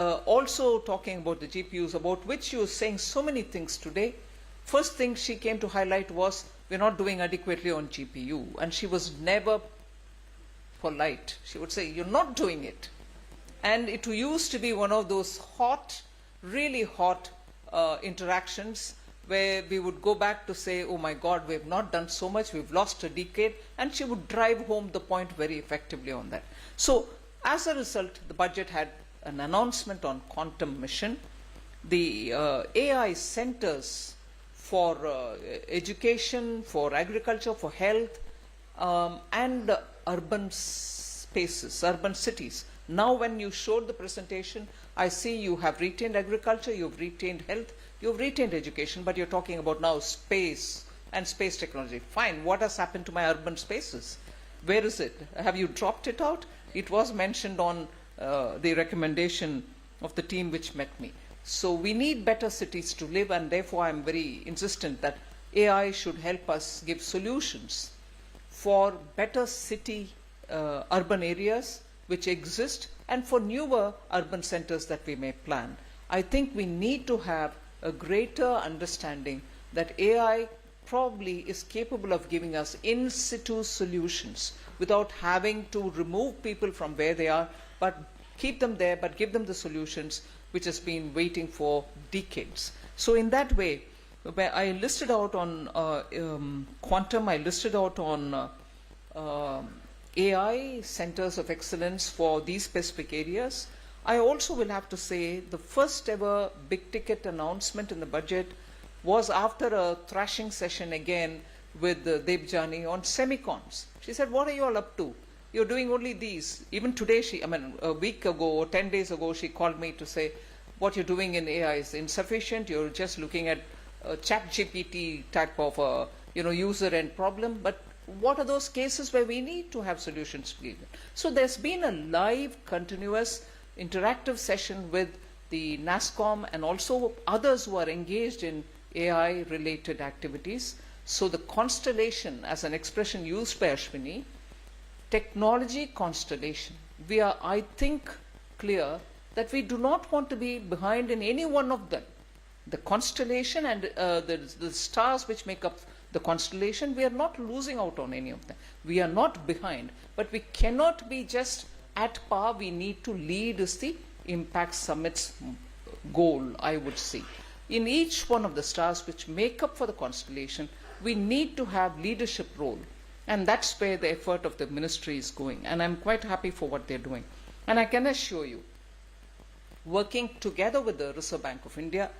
also talking about the GPUs, about which you were saying so many things today. First thing she came to highlight was we're not doing adequately on GPU, and she was never polite. She would say, you're not doing it. And it used to be one of those hot, really hot interactions where we would go back to say, oh my God, we have not done so much, we've lost a decade, and she would drive home the point very effectively on that. So as a result, the budget had an announcement on quantum mission. The AI centers for education, for agriculture, for health, and urban spaces, urban cities. Now when you showed the presentation, I see you have retained agriculture, you've retained health, you've retained education, but you're talking about now space and space technology. Fine, what has happened to my urban spaces? Where is it? Have you dropped it out? It was mentioned on the recommendation of the team which met me. So we need better cities to live, and therefore I'm very insistent that AI should help us give solutions for better city urban areas which exist and for newer urban centers that we may plan. I think we need to have a greater understanding that AI probably is capable of giving us in situ solutions without having to remove people from where they are, but keep them there, but give them the solutions which has been waiting for decades. So in that way, where I listed out on quantum, I listed out on AI centers of excellence for these specific areas. I also will have to say the first ever big ticket announcement in the budget was after a thrashing session again with Debjani on semicons. She said, what are you all up to? You're doing only these. Even today, a week ago or 10 days ago, she called me to say, what you're doing in AI is insufficient. You're just looking at a ChatGPT type of user end problem. But what are those cases where we need to have solutions given? So there's been a live, continuous, interactive session with the NASSCOM and also others who are engaged in AI-related activities. So the constellation, as an expression used by Ashwini, technology constellation, we are, I think, clear that we do not want to be behind in any one of them. The constellation and the stars which make up the constellation, we are not losing out on any of them. We are not behind, but we cannot be just at par. We need to lead is the Impact Summit's goal, I would say. In each one of the stars which make up for the constellation, we need to have leadership role. And that's where the effort of the ministry is going. And I'm quite happy for what they're doing. And I can assure you, working together with the Reserve Bank of India,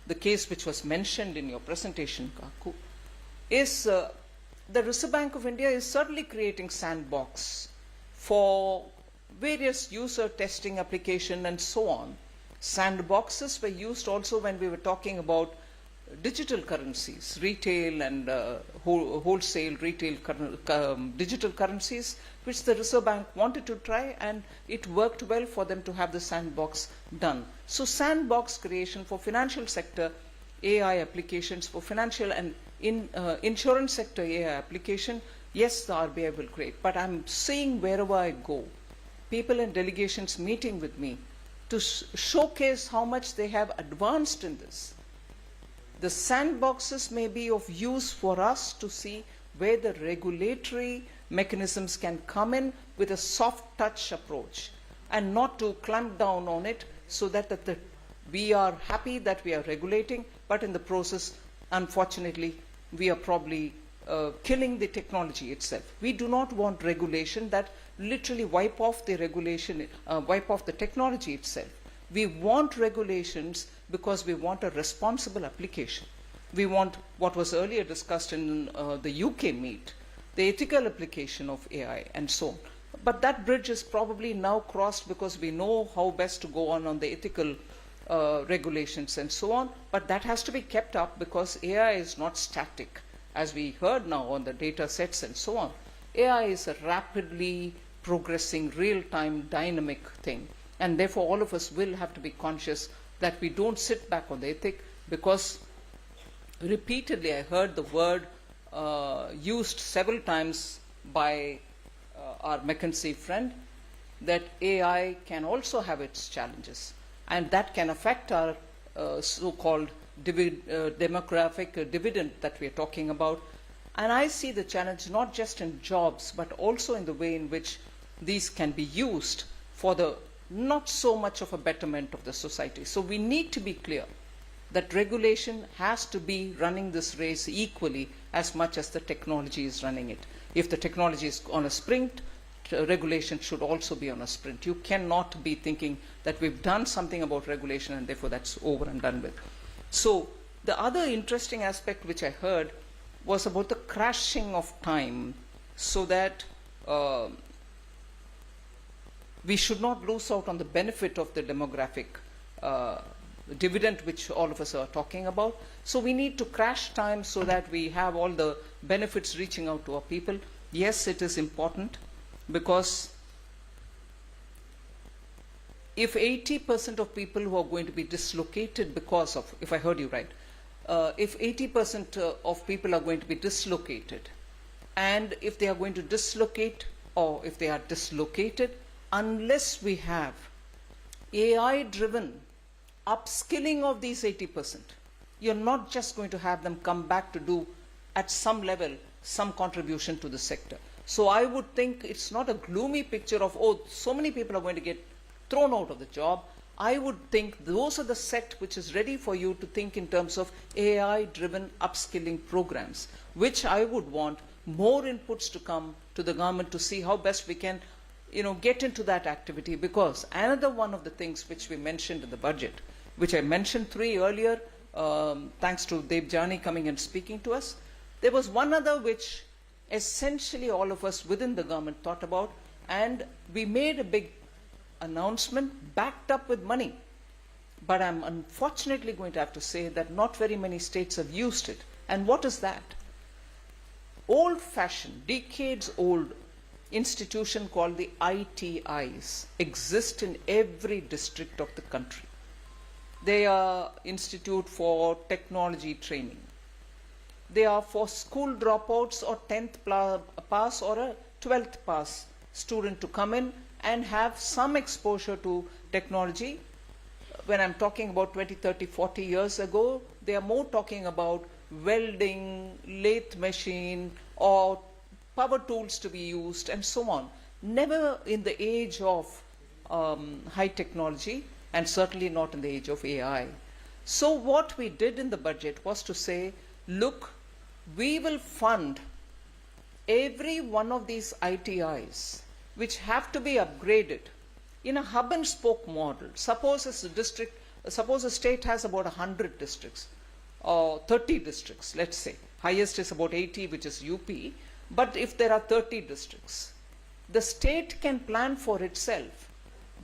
the case which was mentioned in your presentation, Kaku, is the Reserve Bank of India is certainly creating sandbox for various user testing application and so on. Sandboxes were used also when we were talking about digital currencies, retail and wholesale retail digital currencies, which the Reserve Bank wanted to try, and it worked well for them to have the sandbox done. So sandbox creation for financial sector AI applications, for financial and insurance sector AI application, yes, the RBI will create. But I'm seeing wherever I go, people and delegations meeting with me to showcase how much they have advanced in this. The sandboxes may be of use for us to see where the regulatory mechanisms can come in with a soft touch approach and not to clamp down on it, so that we are happy that we are regulating, but in the process, unfortunately, we are probably killing the technology itself. We do not want regulation that literally wipe off the regulation, wipe off the technology itself. We want regulations because we want a responsible application. We want what was earlier discussed in the UK meet, the ethical application of AI and so on. But that bridge is probably now crossed because we know how best to go on the ethical regulations and so on. But that has to be kept up because AI is not static. As we heard now on the data sets and so on, AI is a rapidly progressing, real-time, dynamic thing. And therefore, all of us will have to be conscious that we don't sit back on the ethic, because repeatedly I heard the word used several times by our McKinsey friend, that AI can also have its challenges. and that can affect our so-called demographic dividend that we are talking about. And I see the challenge not just in jobs, but also in the way in which these can be used for the not so much of a betterment of the society. So we need to be clear that regulation has to be running this race equally as much as the technology is running it. If the technology is on a sprint, regulation should also be on a sprint. You cannot be thinking that we've done something about regulation and therefore that's over and done with. So the other interesting aspect which I heard was about the crashing of time, so that we should not lose out on the benefit of the demographic dividend which all of us are talking about. So we need to crash time so that we have all the benefits reaching out to our people. Yes, it is important, because if 80% of people who are going to be dislocated because of, if I heard you right, if 80% of people are going to be dislocated, and if they are going to dislocate, or if they are dislocated, unless we have AI-driven upskilling of these 80%, you're not just going to have them come back to do, at some level, some contribution to the sector. So I would think it's not a gloomy picture of, oh, so many people are going to get thrown out of the job. I would think those are the set which is ready for you to think in terms of AI-driven upskilling programs, which I would want more inputs to come to the government to see how best we can, get into that activity. Because another one of the things which we mentioned in the budget, which I mentioned 3 earlier, thanks to Deb Jani coming and speaking to us, there was one other which essentially all of us within the government thought about, and we made a big announcement backed up with money. But I'm unfortunately going to have to say that not very many states have used it. And what is that? Old-fashioned, decades-old institution called the ITIs exist in every district of the country. They are Institute for Technology Training. They are for school dropouts or 10th pass or a 12th pass student to come in and have some exposure to technology. When I'm talking about 20, 30, 40 years ago, they are more talking about welding, lathe machine, or power tools to be used, and so on. Never in the age of high technology, and certainly not in the age of AI. So what we did in the budget was to say, look, we will fund every one of these ITIs which have to be upgraded in a hub and spoke model. Suppose a state has about 100 districts or 30 districts, let's say. Highest is about 80, which is UP. But if there are 30 districts, the state can plan for itself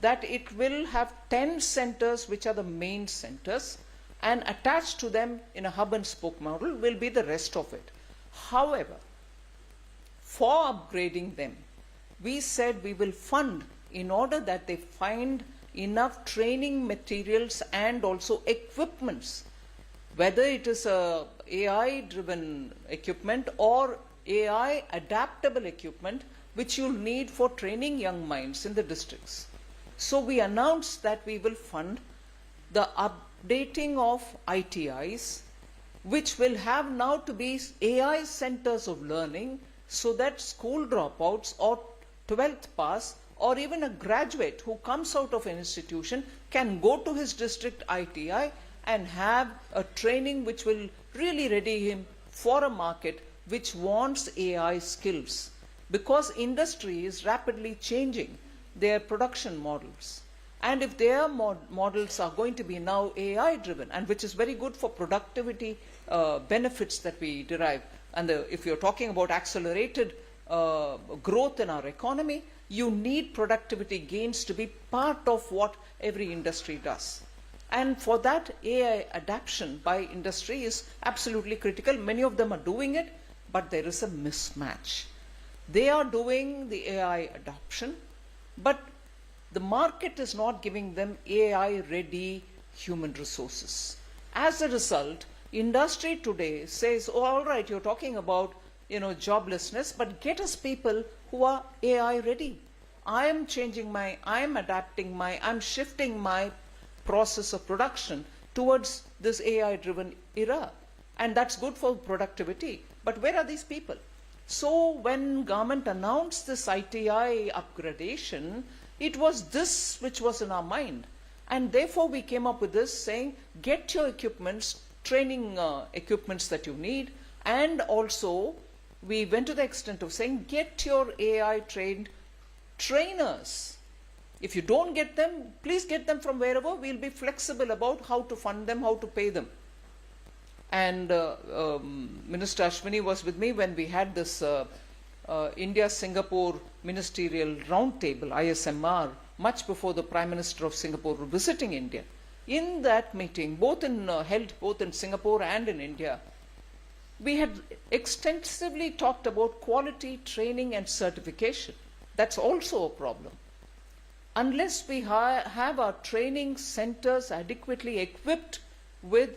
that it will have 10 centers which are the main centers, and attached to them in a hub and spoke model will be the rest of it. However, for upgrading them, we said we will fund in order that they find enough training materials and also equipments, whether it is a AI-driven equipment or AI adaptable equipment, which you'll need for training young minds in the districts. So we announced that we will fund the updating of ITIs, which will have now to be AI centers of learning, so that school dropouts or 12th pass or even a graduate who comes out of an institution can go to his district ITI and have a training which will really ready him for a market which wants AI skills. Because industry is rapidly changing their production models. And if their models are going to be now AI driven, and which is very good for productivity benefits that we derive, and if you're talking about accelerated growth in our economy, you need productivity gains to be part of what every industry does. And for that, AI adoption by industry is absolutely critical. Many of them are doing it, but there is a mismatch. They are doing the AI adoption, but the market is not giving them AI-ready human resources. As a result, industry today says, oh, all right, you're talking about joblessness, but get us people who are AI ready. I'm shifting my process of production towards this AI-driven era. And that's good for productivity. But where are these people? So when government announced this ITI upgradation, it was this which was in our mind. And therefore we came up with this saying, get your equipments, training equipments that you need, and also we went to the extent of saying, get your AI trained trainers. If you don't get them, please get them from wherever. We'll be flexible about how to fund them, how to pay them. And Minister Ashwini was with me when we had this India-Singapore Ministerial Roundtable, ISMR, much before the Prime Minister of Singapore was visiting India. In that meeting, held both in Singapore and in India, we had extensively talked about quality training and certification. That's also a problem. Unless we have our training centers adequately equipped with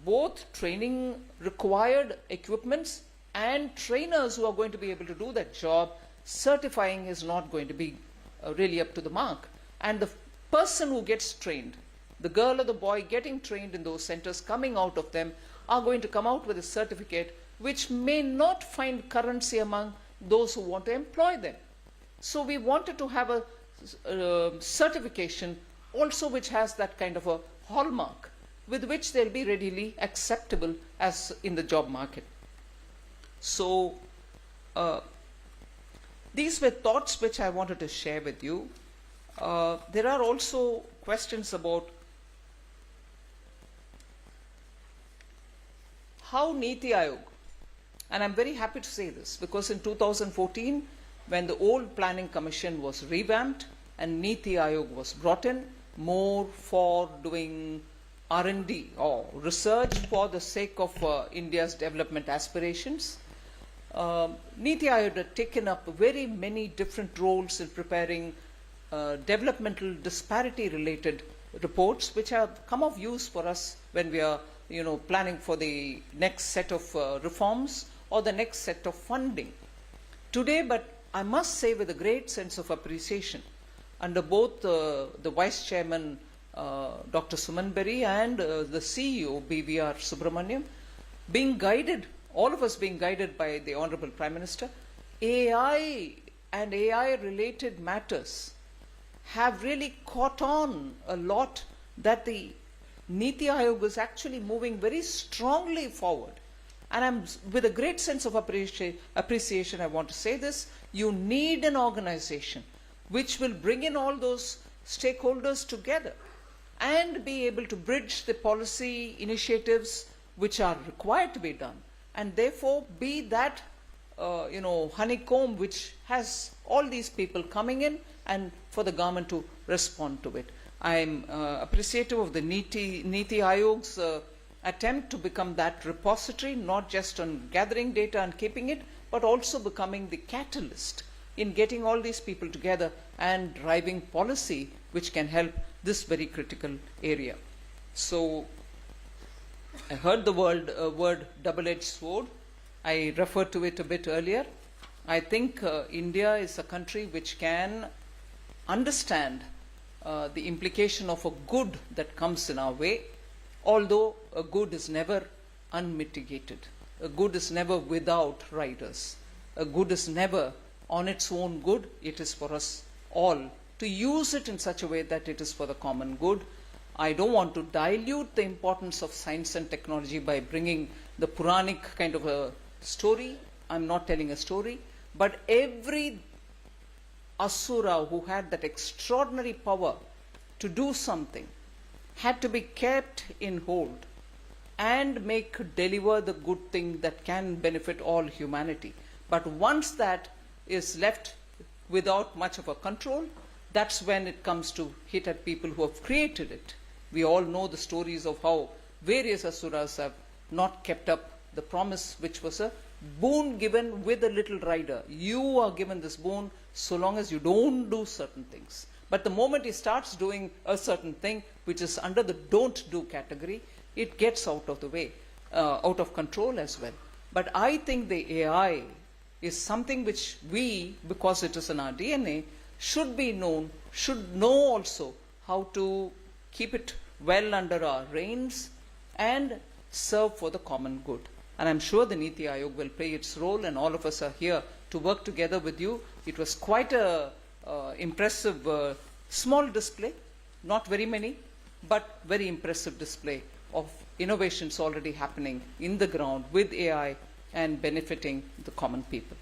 both training required equipments and trainers who are going to be able to do that job, certifying is not going to be really up to the mark. And the person who gets trained, the girl or the boy getting trained in those centers, coming out of them, are going to come out with a certificate which may not find currency among those who want to employ them. So we wanted to have a certification also which has that kind of a hallmark with which they'll be readily acceptable as in the job market. So these were thoughts which I wanted to share with you. There are also questions about how NITI Aayog, and I'm very happy to say this because in 2014 when the old Planning Commission was revamped and NITI Aayog was brought in more for doing R&D or research for the sake of India's development aspirations. NITI Aayog had taken up very many different roles in preparing developmental disparity related reports which have come of use for us when we are planning for the next set of reforms or the next set of funding. Today, but I must say with a great sense of appreciation, under both the Vice Chairman Dr. Suman Berry and the CEO BVR Subramaniam, being guided, all of us being guided by the Honorable Prime Minister, AI and AI related matters have really caught on a lot that the NITI Aayog is actually moving very strongly forward. And I'm, with a great sense of appreciation, I want to say this, you need an organization which will bring in all those stakeholders together and be able to bridge the policy initiatives which are required to be done, and therefore be that honeycomb which has all these people coming in and for the government to respond to it. I'm appreciative of the NITI Aayog's attempt to become that repository, not just on gathering data and keeping it, but also becoming the catalyst in getting all these people together and driving policy which can help this very critical area. So I heard the word double-edged sword. I referred to it a bit earlier. I think India is a country which can understand the implication of a good that comes in our way, although a good is never unmitigated. A good is never without riders. A good is never on its own good. It is for us all to use it in such a way that it is for the common good. I don't want to dilute the importance of science and technology by bringing the Puranic kind of a story. I'm not telling a story, but every Asura who had that extraordinary power to do something had to be kept in hold and deliver the good thing that can benefit all humanity. But once that is left without much of a control, that's when it comes to hit at people who have created it. We all know the stories of how various Asuras have not kept up the promise, which was a boon given with a little rider. You are given this boon so long as you don't do certain things. But the moment he starts doing a certain thing, which is under the don't do category, it gets out of the way, out of control as well. But I think the AI is something which we, because it is in our DNA, should be known, should know also how to keep it well under our reins, and serve for the common good. And I'm sure the NITI Aayog will play its role, and all of us are here to work together with you. It was quite a impressive small display, not very many, but very impressive display of innovations already happening in the ground with AI and benefiting the common people.